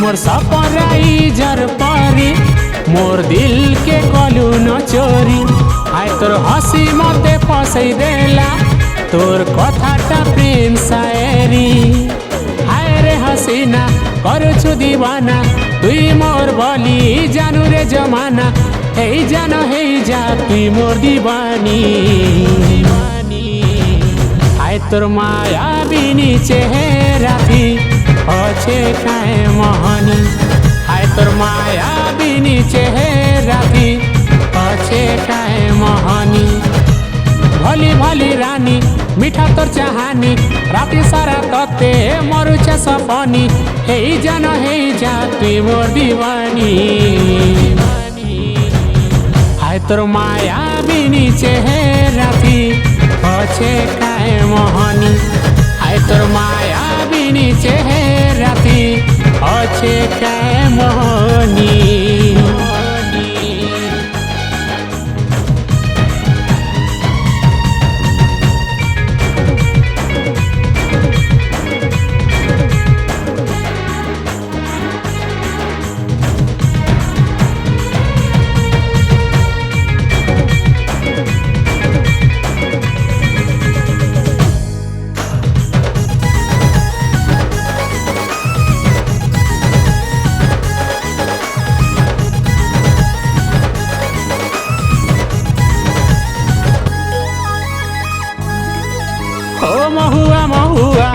मोर सपराई जर पारी मोर दिल के कलू न चोरी आय तोर हसी मते फसई देला तोर कथाटा प्रेम शायरी हाय रे हसीना करुछु दीवाना तुई मोर बली जानू रे जमाना हे जान हे जा तुई मोर दीवानी हाय तोर माया बिनी चेहरा थी अच्छे काहे मोहनी हाय तोर माया बिनी चेहरा थी अच्छे काहे मोहनी भली भली रानी मीठा तोर चाहानी राति सारा तते मरुचे सपनी हे जान हे जा तुई मोर दीवानी हाय तोर माया बिनी चेहरा थी अच्छे काहे मोहनी हाय तोर माया बिनी चेहरा थी अच्छे काहे मोहनी ओ महुआ महुआ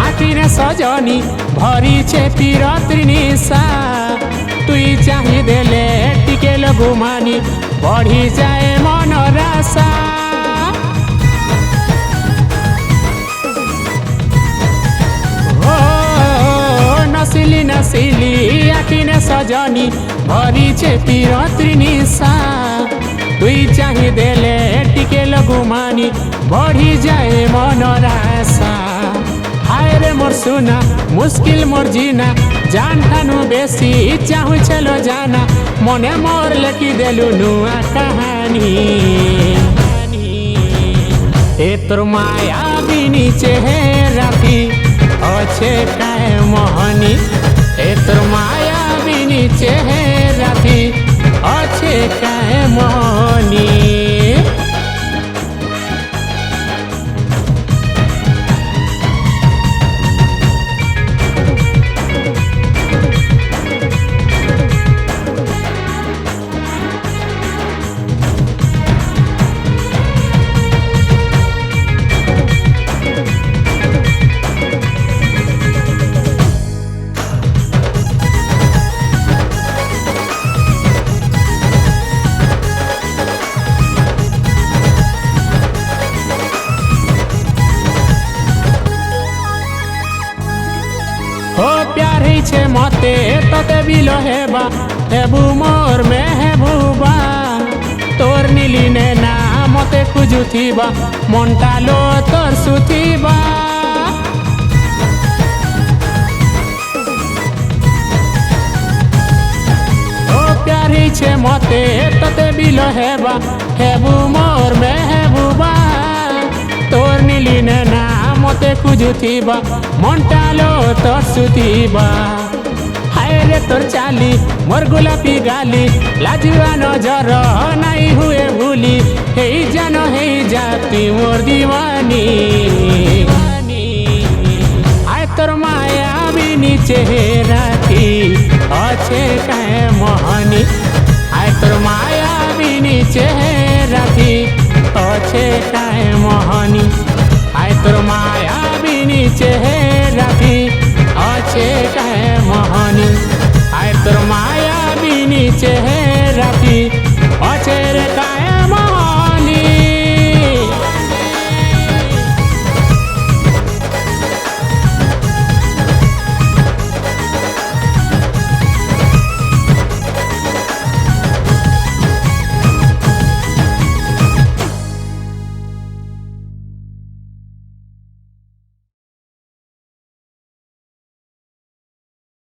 आखिरे सजनी भरी छे तीरत्री निशा तुई चाहि देले टिके लगुमानी बढ़ी जाए मन राशा ओ नसिली नसिली आखिरे सजनी भरी छे तीरत्री निशा तुई चाहि देले टिके लगुमानी बढ़ी जाए मन राशा हाय रे मोर सुना मुश्किल मोर जीना जान ठानु बेसी चाहू चलो जाना मने मोर लेखी देलु नुआ कहानी ए तोर माया बिनी चेहरा थी अच्छे काहे मोहनी ए तोर माया बिनी चेहरा थी अच्छे काहे मोहनी हो प्यार छे मते तते बिलो हेबा हेबू मोर मेहबूबा तोर नीली नेना मते खुजुथीबा मनटा लो तोर सुथीबा हो प्यार छे मते तते बिलो हेबा हेबू मोर मेहबूबा तोर नीली नेना मते खुजुथीबा मनटा लो तोर सुथीबा हाय रे तोर चाली मोर गुलाबी गाली लाजवा नजर नहीं हुए भूली हे जान हे जाती मोर दीवानी हाय तोर माया बिनी चेहरा थी अच्छे काहे मोहनी हाय तोर माया बिनी चेहरा थी अच्छे काहे मोहनी हाय तोर माया बिनी चेहरा थी अच्छे काहे मोहनी हाय तोर माया बिनी चेहरा